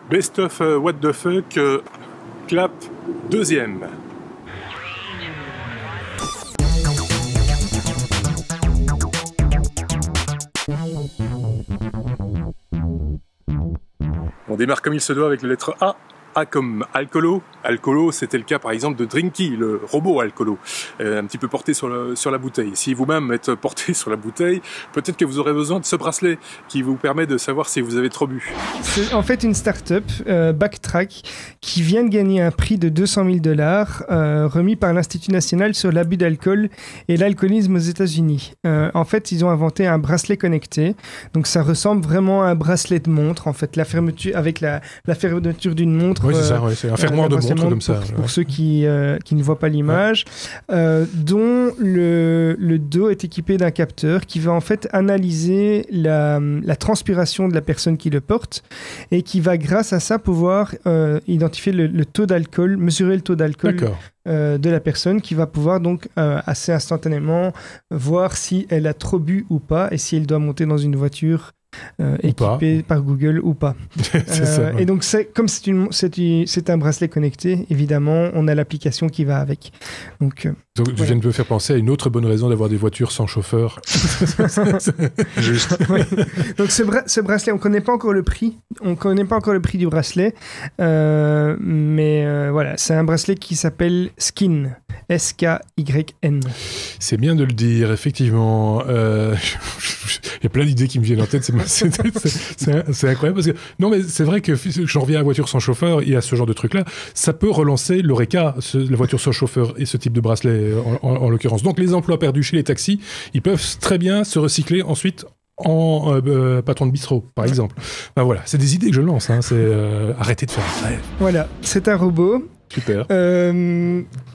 Best of What the Fuck, clap deuxième. On démarre comme il se doit avec la lettre A. A comme Alcolo. Alcolo, c'était le cas par exemple de Drinky, le robot Alcolo, un petit peu porté sur la bouteille. Si vous-même êtes porté sur la bouteille, peut-être que vous aurez besoin de ce bracelet qui vous permet de savoir si vous avez trop bu. C'est en fait une start-up, Backtrack, qui vient de gagner un prix de $200 000 remis par l'Institut national sur l'abus d'alcool et l'alcoolisme aux États-Unis. En fait, ils ont inventé un bracelet connecté. Donc ça ressemble vraiment à un bracelet de montre. En fait, la fermeture avec la fermeture d'une montre. Oui, c'est ça, c'est un fermoir de montre comme ça. Pour ceux qui ne voient pas l'image, dont le dos est équipé d'un capteur qui va en fait analyser la transpiration de la personne qui le porte et qui va, grâce à ça, pouvoir identifier le taux d'alcool, mesurer le taux d'alcool de la personne, qui va pouvoir donc assez instantanément voir si elle a trop bu ou pas et si elle doit monter dans une voiture équipé par Google ou pas. Ça, ouais. Et donc, comme c'est un bracelet connecté, évidemment, on a l'application qui va avec. Donc tu viens de me faire penser à une autre bonne raison d'avoir des voitures sans chauffeur. Juste. Ouais. Donc, ce bracelet, on ne connaît pas encore le prix. On ne connaît pas encore le prix du bracelet. Mais voilà, c'est un bracelet qui s'appelle Skin. S-K-Y-N. C'est bien de le dire, effectivement. Il y a plein d'idées qui me viennent en tête. C'est incroyable. Parce que, non, mais c'est vrai que j'en reviens à la voiture sans chauffeur et à ce genre de truc-là. Ça peut relancer l'Oreca, la voiture sans chauffeur et ce type de bracelet, en l'occurrence. Donc, les emplois perdus chez les taxis, ils peuvent très bien se recycler ensuite en patron de bistrot, par exemple. Ben voilà, c'est des idées que je lance. Hein. Arrêtez de faire un rêve. Voilà, c'est un robot. Super.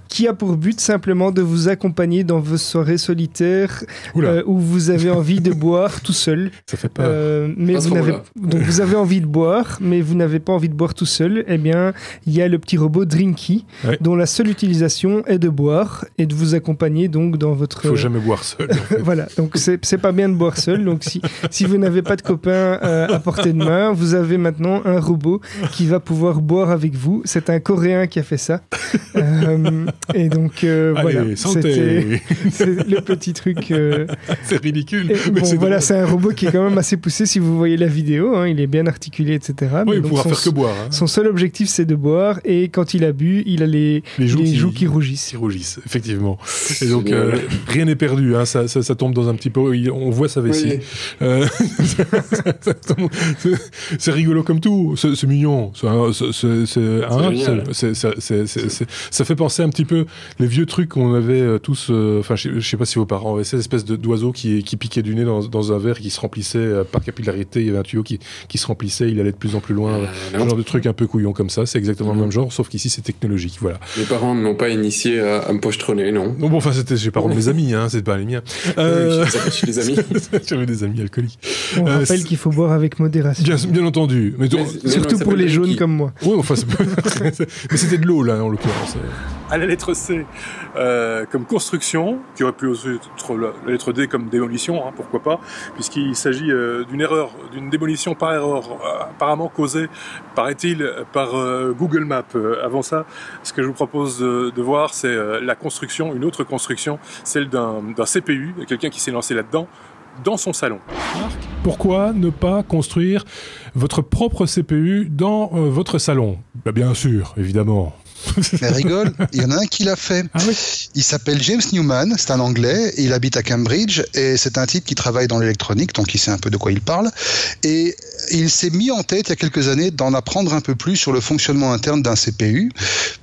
Qui a pour but simplement de vous accompagner dans vos soirées solitaires où vous avez envie de boire tout seul. Ça fait peur. Mais donc vous avez envie de boire, mais vous n'avez pas envie de boire tout seul. Eh bien, il y a le petit robot Drinky, dont la seule utilisation est de boire et de vous accompagner donc dans votre... Il faut jamais boire seul. En fait. Voilà, donc c'est pas bien de boire seul. Donc si vous n'avez pas de copain à portée de main, vous avez maintenant un robot qui va pouvoir boire avec vous. C'est un Coréen qui a fait ça. Et donc, voilà, santé. c'est le petit truc. C'est ridicule. Mais c'est un robot qui est quand même assez poussé si vous voyez la vidéo. Hein, il est bien articulé, etc. Oui, il pourra faire que boire. Hein. Son seul objectif, c'est de boire. Et quand il a bu, il a les joues qui rougissent. Qui rougissent, effectivement. Et donc, rien n'est perdu. Hein, ça tombe dans un petit peu. On voit sa vessie. Oui. C'est rigolo comme tout. C'est mignon. Ça fait penser un petit peu les vieux trucs qu'on avait tous. Enfin, je sais pas si vos parents avaient cette espèce d'oiseau qui piquait du nez dans un verre qui se remplissait par capillarité. Il y avait un tuyau qui se remplissait, il allait de plus en plus loin. Un genre de truc un peu couillon comme ça. C'est exactement le même genre, sauf qu'ici c'est technologique. Voilà. Mes parents ne m'ont pas initié à me pochetronner, non. Non, bon, enfin, c'était les parents de mes amis, hein, c'est pas les miens. Je suis des amis. J'avais des amis alcooliques. On rappelle qu'il faut boire avec modération. Bien entendu. Mais surtout pour les jaunes comme moi. Oui, enfin, mais c'était de l'eau, là, en l'occurrence. À la lettre C, comme construction, qui aurait pu aussi être la lettre D comme démolition, hein, pourquoi pas, puisqu'il s'agit d'une démolition par erreur, apparemment causée, paraît-il, par Google Maps. Avant ça, ce que je vous propose de voir, c'est la construction, une autre construction, celle d'un CPU, quelqu'un qui s'est lancé là-dedans, dans son salon. Pourquoi ne pas construire votre propre CPU dans votre salon ? Bien sûr, évidemment. Mais rigole, il y en a un qui l'a fait. Ah oui. Il s'appelle James Newman, c'est un Anglais, il habite à Cambridge et c'est un type qui travaille dans l'électronique, donc il sait un peu de quoi il parle. Et il s'est mis en tête il y a quelques années d'en apprendre un peu plus sur le fonctionnement interne d'un CPU,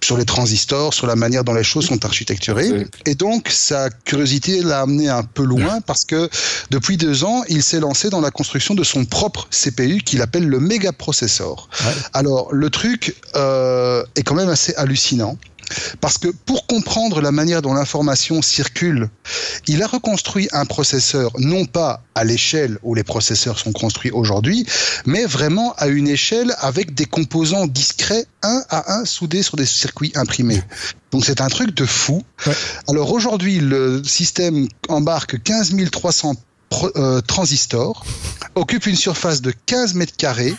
sur les transistors, sur la manière dont les choses sont architecturées. Et donc sa curiosité l'a amené un peu loin parce que depuis 2 ans, il s'est lancé dans la construction de son propre CPU qu'il appelle le mégaprocesseur. Ouais. Alors le truc est quand même assez hallucinant. Parce que pour comprendre la manière dont l'information circule, il a reconstruit un processeur non pas à l'échelle où les processeurs sont construits aujourd'hui, mais vraiment à une échelle avec des composants discrets un à un soudés sur des circuits imprimés. Donc c'est un truc de fou. Ouais. Alors aujourd'hui, le système embarque 15 300 transistors, occupe une surface de 15 mètres carrés,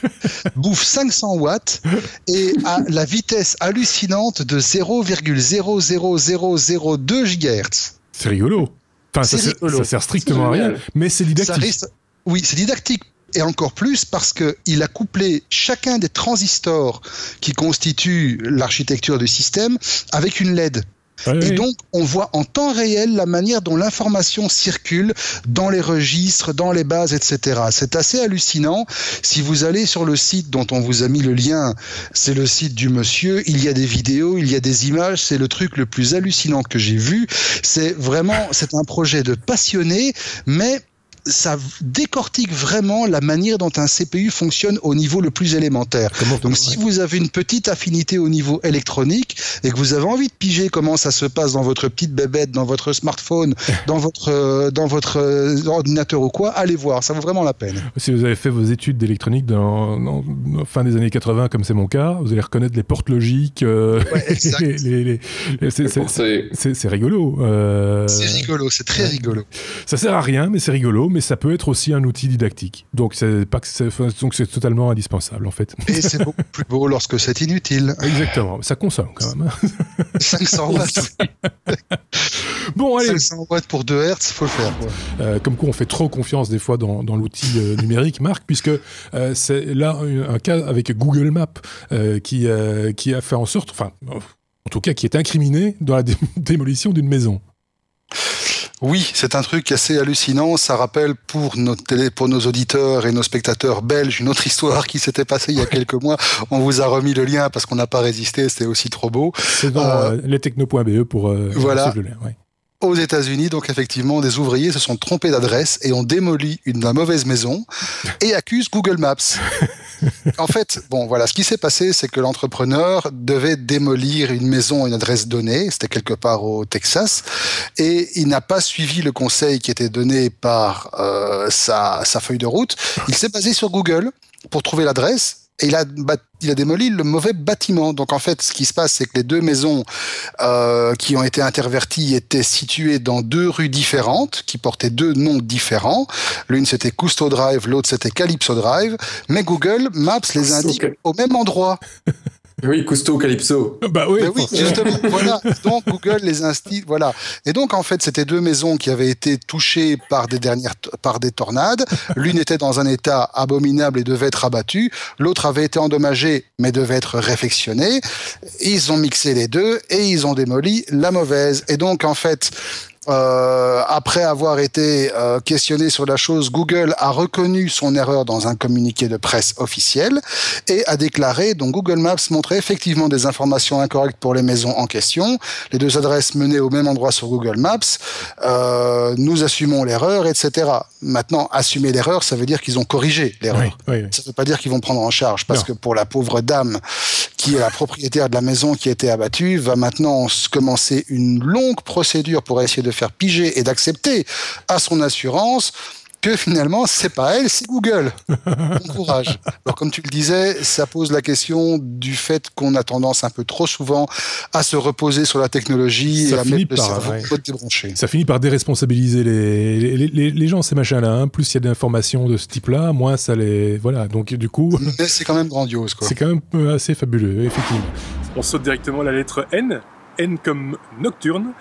bouffe 500 watts et a la vitesse hallucinante de 0,00002 GHz. C'est rigolo. Enfin, ça sert strictement à rien, mais c'est didactique. Oui, c'est didactique. Et encore plus parce qu'il a couplé chacun des transistors qui constituent l'architecture du système avec une LED. Et donc, on voit en temps réel la manière dont l'information circule dans les registres, dans les bases, etc. C'est assez hallucinant. Si vous allez sur le site dont on vous a mis le lien, c'est le site du monsieur, il y a des vidéos, il y a des images, c'est le truc le plus hallucinant que j'ai vu. C'est un projet de passionné, mais ça décortique vraiment la manière dont un CPU fonctionne au niveau le plus élémentaire. Donc si vous avez une petite affinité au niveau électronique et que vous avez envie de piger comment ça se passe dans votre petite bébête, dans votre smartphone, dans votre ordinateur ou quoi, allez voir, ça vaut vraiment la peine. Si vous avez fait vos études d'électronique dans fin des années 80, comme c'est mon cas, vous allez reconnaître les portes logiques. C'est rigolo. C'est rigolo, c'est très rigolo. Ça sert à rien, mais c'est rigolo. Mais ça peut être aussi un outil didactique. Donc c'est totalement indispensable en fait. Et c'est beaucoup plus beau lorsque c'est inutile. Exactement. Ça consomme quand même. 500 watts. Bon, allez. 500 watts pour 2 Hz, faut le faire. Comme quoi on fait trop confiance des fois dans l'outil numérique, Marc, puisque c'est là un cas avec Google Maps qui a fait en sorte, enfin, en tout cas, qui est incriminé dans la démolition d'une maison. Oui, c'est un truc assez hallucinant. Ça rappelle pour nos auditeurs et nos spectateurs belges une autre histoire qui s'était passée il y a quelques mois. On vous a remis le lien parce qu'on n'a pas résisté, c'était aussi trop beau. C'est dans lestechno.be pour voilà. Le lien. Ouais. Aux États-Unis, donc effectivement, des ouvriers se sont trompés d'adresse et ont démoli la mauvaise maison et accusent Google Maps. En fait, bon, voilà, ce qui s'est passé, c'est que l'entrepreneur devait démolir une maison, une adresse donnée, c'était quelque part au Texas, et il n'a pas suivi le conseil qui était donné par sa feuille de route. Il s'est basé sur Google pour trouver l'adresse. Et il a démoli le mauvais bâtiment. Donc en fait, ce qui se passe, c'est que les deux maisons qui ont été interverties étaient situées dans 2 rues différentes, qui portaient 2 noms différents. L'une c'était Cousteau Drive, l'autre c'était Calypso Drive. Mais Google Maps les indique au même endroit. Oui, Cousteau, Calypso. Bah oui, justement, voilà. Donc Google les incite, voilà. Et donc en fait, c'était 2 maisons qui avaient été touchées par des tornades. L'une était dans un état abominable et devait être abattue. L'autre avait été endommagée mais devait être réfectionnée. Ils ont mixé les deux et ils ont démoli la mauvaise. Et donc en fait, après avoir été questionné sur la chose, Google a reconnu son erreur dans un communiqué de presse officiel et a déclaré, donc Google Maps montrait effectivement des informations incorrectes pour les maisons en question, les 2 adresses menaient au même endroit sur Google Maps, nous assumons l'erreur, etc. Maintenant, assumer l'erreur, ça veut dire qu'ils ont corrigé l'erreur. Oui. Ça ne veut pas dire qu'ils vont prendre en charge, parce que pour la pauvre dame qui est la propriétaire de la maison qui a été abattue, va maintenant commencer une longue procédure pour essayer de faire piger et d'accepter à son assurance que finalement, c'est pas elle, c'est Google. Bon courage. Alors, comme tu le disais, ça pose la question du fait qu'on a tendance un peu trop souvent à se reposer sur la technologie et à mettre le cerveau débranché. Ça finit par déresponsabiliser les gens, ces machins-là. Hein. Plus il y a d'informations de ce type-là, moins ça les... Voilà, donc du coup... Mais c'est quand même grandiose, quoi. C'est quand même assez fabuleux, effectivement. On saute directement à la lettre N. N comme nocturne,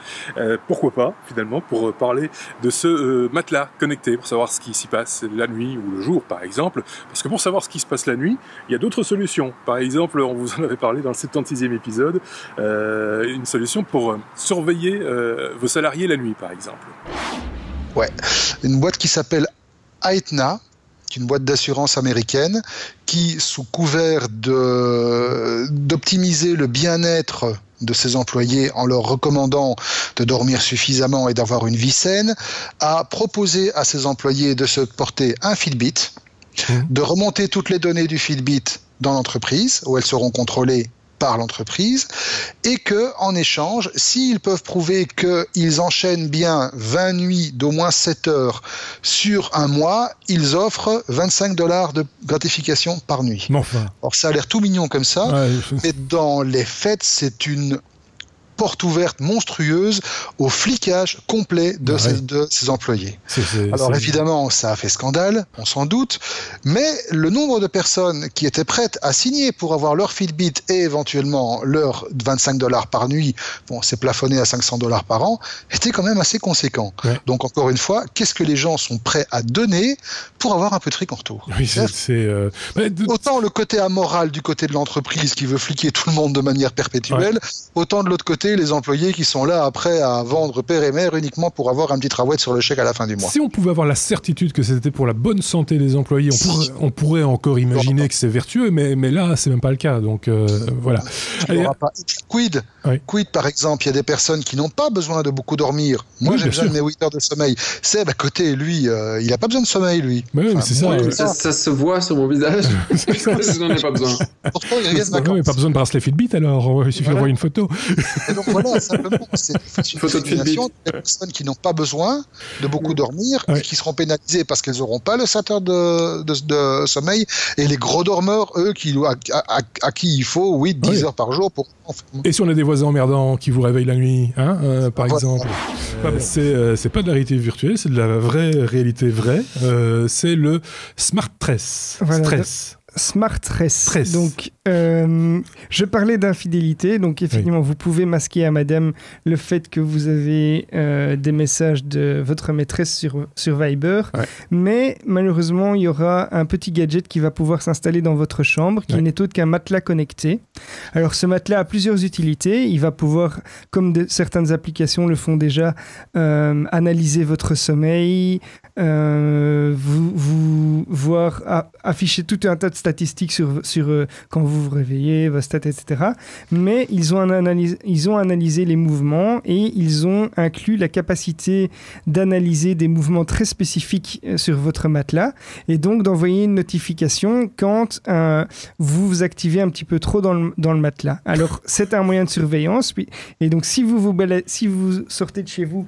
pourquoi pas finalement, pour parler de ce matelas connecté, pour savoir ce qui s'y passe la nuit ou le jour par exemple, parce que pour savoir ce qui se passe la nuit, il y a d'autres solutions. Par exemple, on vous en avait parlé dans le 76e épisode, une solution pour surveiller vos salariés la nuit par exemple. Ouais, une boîte qui s'appelle Aetna, qui est une boîte d'assurance américaine, qui, sous couvert d'optimiser le bien-être de ses employés en leur recommandant de dormir suffisamment et d'avoir une vie saine, a proposé à ses employés de se porter un Fitbit, de remonter toutes les données du Fitbit dans l'entreprise, où elles seront contrôlées par l'entreprise, et que, en échange, s'ils peuvent prouver qu'ils enchaînent bien 20 nuits d'au moins 7 heures sur un mois, ils offrent $25 de gratification par nuit. Enfin. Alors ça a l'air tout mignon comme ça, mais dans les faits, c'est une porte ouverte monstrueuse au flicage complet de ses employés. Alors évidemment, ça a fait scandale, on s'en doute, mais le nombre de personnes qui étaient prêtes à signer pour avoir leur Fitbit et éventuellement leur $25 par nuit, bon, c'est plafonné à $500 par an, était quand même assez conséquent. Ouais. Donc encore une fois, qu'est-ce que les gens sont prêts à donner pour avoir un peu de fric en retour? Oui, autant le côté amoral du côté de l'entreprise qui veut fliquer tout le monde de manière perpétuelle, autant de l'autre côté les employés qui sont là après à vendre père et mère uniquement pour avoir un petit trawet sur le chèque à la fin du mois. Si on pouvait avoir la certitude que c'était pour la bonne santé des employés, on pourrait encore imaginer que c'est vertueux, mais là c'est même pas le cas, donc voilà. Quid, par exemple, il y a des personnes qui n'ont pas besoin de beaucoup dormir. Moi j'ai besoin de mes 8 heures de sommeil. Seb à côté, lui, il a pas besoin de sommeil, lui. C'est ça se voit sur mon visage. Je n'en ai pas besoin. Pourtant, il reste vacances. Pas besoin de bracelet Fitbit, alors il suffit d'avoir une photo. Et donc voilà, simplement, c'est une photo de Fitbit. Des personnes qui n'ont pas besoin de beaucoup dormir et qui seront pénalisées parce qu'elles n'auront pas le 7 heures de sommeil, et les gros dormeurs, eux, à qui il faut 8-10 heures par jour pour... Et si on a des voisins emmerdants qui vous réveillent la nuit, par exemple, c'est pas de la réalité virtuelle, c'est de la vraie réalité vraie, c'est le Smart Stress. Smart Stress. Donc, je parlais d'infidélité. Donc, effectivement, vous pouvez masquer à madame le fait que vous avez des messages de votre maîtresse sur Viber. Ouais. Mais malheureusement, il y aura un petit gadget qui va pouvoir s'installer dans votre chambre, qui n'est autre qu'un matelas connecté. Alors, ce matelas a plusieurs utilités. Il va pouvoir, comme certaines applications le font déjà, analyser votre sommeil, vous voir afficher tout un tas de statistiques sur quand vous vous réveillez, vos stats, etc. Mais ils ont analysé les mouvements et ils ont inclus la capacité d'analyser des mouvements très spécifiques sur votre matelas et donc d'envoyer une notification quand vous vous activez un petit peu trop dans le matelas. Alors, c'est un moyen de surveillance. Et donc, si vous sortez de chez vous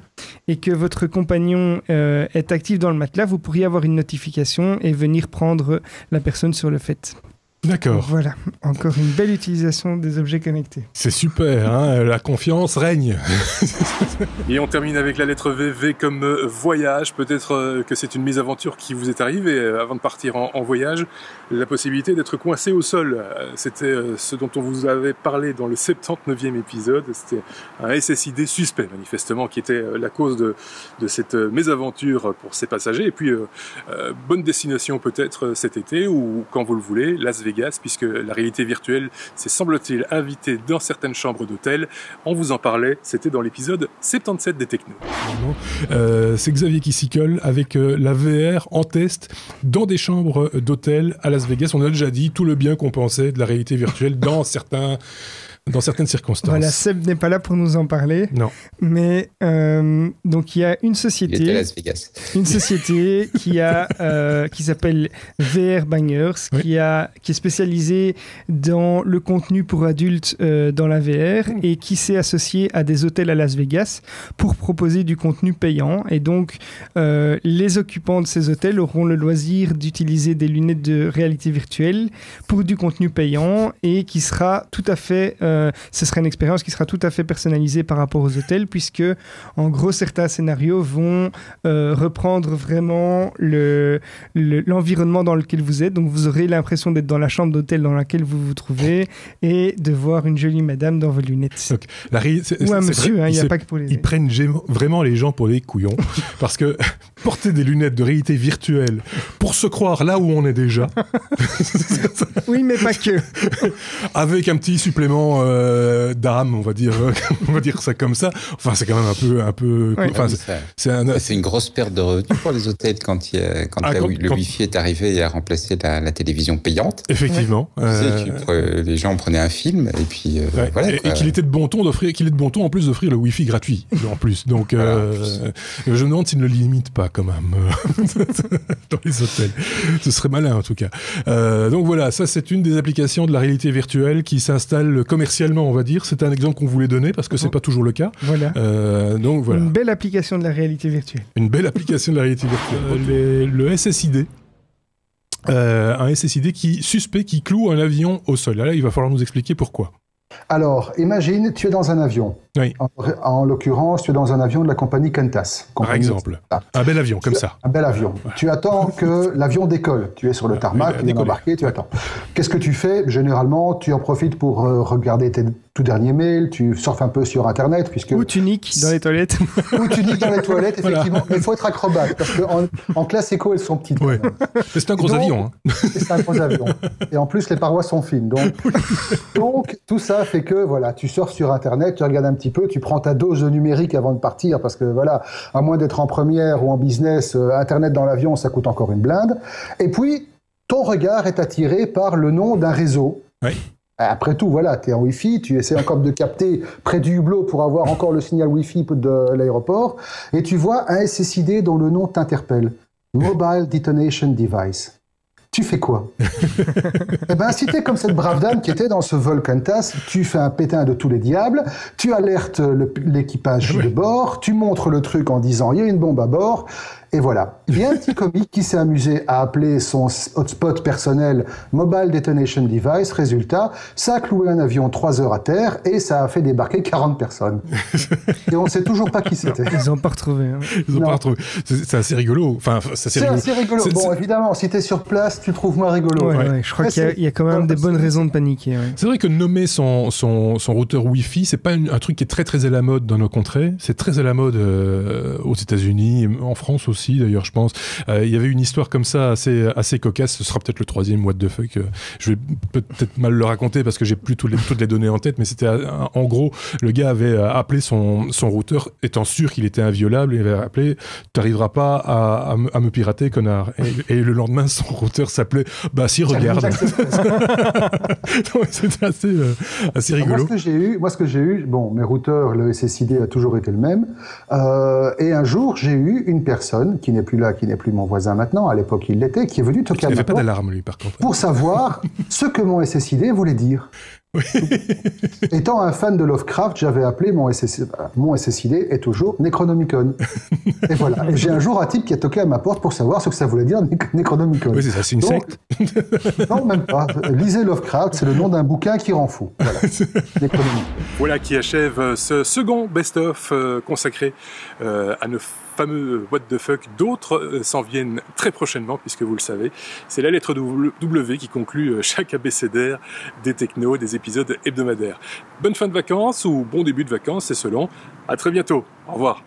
et que votre compagnon est actif dans le matelas, vous pourriez avoir une notification et venir prendre la personne sur le fait. D'accord. Donc voilà, encore une belle utilisation des objets connectés. C'est super, hein, la confiance règne. Et on termine avec la lettre V, V comme voyage. Peut-être que c'est une mésaventure qui vous est arrivée avant de partir en voyage. La possibilité d'être coincé au sol. C'était ce dont on vous avait parlé dans le 79e épisode. C'était un SSID suspect, manifestement, qui était la cause de cette mésaventure pour ces passagers. Et puis, bonne destination peut-être cet été ou quand vous le voulez, Las Vegas, puisque la réalité virtuelle s'est, semble-t-il, invitée dans certaines chambres d'hôtel. On vous en parlait, c'était dans l'épisode 77 des Technos. C'est Xavier qui s'y colle avec la VR en test dans des chambres d'hôtel à Las Vegas. On a déjà dit tout le bien qu'on pensait de la réalité virtuelle dans certaines circonstances. Voilà, Seb n'est pas là pour nous en parler. Non. Mais donc il y a une société. Il était à Las Vegas. Une société qui s'appelle VR Bangers, qui est spécialisée dans le contenu pour adultes dans la VR et qui s'est associée à des hôtels à Las Vegas pour proposer du contenu payant. Et donc les occupants de ces hôtels auront le loisir d'utiliser des lunettes de réalité virtuelle pour du contenu payant et qui sera tout à fait ce sera une expérience qui sera tout à fait personnalisée par rapport aux hôtels, puisque en gros certains scénarios vont reprendre vraiment l'environnement dans lequel vous êtes. Donc vous aurez l'impression d'être dans la chambre d'hôtel dans laquelle vous vous trouvez et de voir une jolie madame dans vos lunettes. Donc, ou un monsieur, il n'y a pas que pour les... Ils prennent vraiment les gens pour des couillons, parce que porter des lunettes de réalité virtuelle pour se croire là où on est déjà... Oui, mais pas que. Avec un petit supplément d'âme, on va dire ça comme ça. Enfin, c'est quand même un peu. Ouais. Enfin, c'est une grosse perte de revenus pour les hôtels quand le Wi-Fi est arrivé et a remplacé la télévision payante. Effectivement. Les gens prenaient un film et puis voilà. Et qu'il était de bon ton en plus d'offrir le Wi-Fi gratuit en plus. Donc, je me demande s'ils ne le limitent pas quand même dans les hôtels. Ce serait malin en tout cas. Donc voilà, ça c'est une des applications de la réalité virtuelle qui s'installe commercialement, on va dire. C'est un exemple qu'on voulait donner parce que c'est pas toujours le cas. Voilà. Donc voilà. Une belle application de la réalité virtuelle. Une belle application de la réalité virtuelle. Le SSID. Un SSID qui cloue un avion au sol. Là, il va falloir nous expliquer pourquoi. Alors, imagine, tu es dans un avion. Oui. En l'occurrence, tu es dans un avion de la compagnie Qantas. Par exemple. Un bel avion, comme ça. Un bel avion. Voilà. Tu attends que l'avion décolle. Tu es sur le tarmac, tu es embarqué, tu attends. Qu'est-ce que tu fais? Généralement, tu en profites pour regarder tes tout derniers mails, tu surfes un peu sur Internet. Ou tu niques dans les toilettes. Ou tu niques dans les toilettes, effectivement. Mais il faut être acrobate, parce qu'en classe éco, elles sont petites. Ouais. Mais c'est un gros avion. Hein. C'est un gros avion. Et en plus, les parois sont fines. Donc, tout ça fait que, voilà, tu sors sur Internet, tu regardes un petit peu, tu prends ta dose numérique avant de partir, parce que, voilà, à moins d'être en première ou en business, Internet dans l'avion, ça coûte encore une blinde. Et puis, ton regard est attiré par le nom d'un réseau. Oui. Après tout, voilà, tu es en Wi-Fi, tu essaies encore de capter près du hublot pour avoir encore le signal Wi-Fi de l'aéroport, et tu vois un SSID dont le nom t'interpelle. Mobile Detonation Device. Tu fais quoi? Eh ben, si t'es comme cette brave dame qui était dans ce vol Qantas, tu fais un pétain de tous les diables, tu alertes l'équipage de bord, tu montres le truc en disant « il y a une bombe à bord », et voilà. Il y a un petit comique qui s'est amusé à appeler son hotspot personnel Mobile Detonation Device. Résultat, ça a cloué un avion 3 heures à terre et ça a fait débarquer 40 personnes. Et on ne sait toujours pas qui c'était. Ils n'ont pas retrouvé. Hein. Ils n'ont pas retrouvé. C'est assez rigolo. Enfin, c'est assez rigolo. Bon, évidemment, si tu es sur place, tu trouves moins rigolo. Ouais. Je crois qu'il y a quand même des bonnes raisons de paniquer. Ouais. C'est vrai que nommer son routeur Wi-Fi, c'est pas un truc qui est très très à la mode dans nos contrées. C'est très à la mode aux États-Unis, en France aussi. D'ailleurs, je pense. Il y avait une histoire comme ça assez cocasse. Ce sera peut-être le 3e what the fuck. Je vais peut-être mal le raconter parce que j'ai plus toutes les données en tête, mais c'était en gros, le gars avait appelé son routeur, étant sûr qu'il était inviolable, il avait appelé « T'arriveras pas à me pirater, connard ». Et le lendemain, son routeur s'appelait « Bah si, regarde ». C'était assez rigolo. Moi, ce que j'ai eu, bon, mes routeurs, le SSID a toujours été le même. Et un jour, j'ai eu une personne qui n'est plus là, qui n'est plus mon voisin maintenant, à l'époque il l'était, qui est venu toquer à ma porte. Il n'avait pas d'alarme, lui, par contre. Pour savoir ce que mon SSID voulait dire. Oui. Étant un fan de Lovecraft, j'avais appelé mon SSID est toujours Necronomicon. Et voilà. Et j'ai un jour un type qui a toqué à ma porte pour savoir ce que ça voulait dire Necronomicon. Oui, c'est ça, c'est une secte. Non, même pas. Lisez Lovecraft, c'est le nom d'un bouquin qui rend fou. Voilà. Necronomicon. Voilà qui achève ce second best-of consacré à nos fameux what the fuck. D'autres s'en viennent très prochainement, puisque vous le savez, c'est la lettre W qui conclut chaque abécédaire des technos, des épisodes hebdomadaires. Bonne fin de vacances ou bon début de vacances, c'est selon. À très bientôt. Au revoir.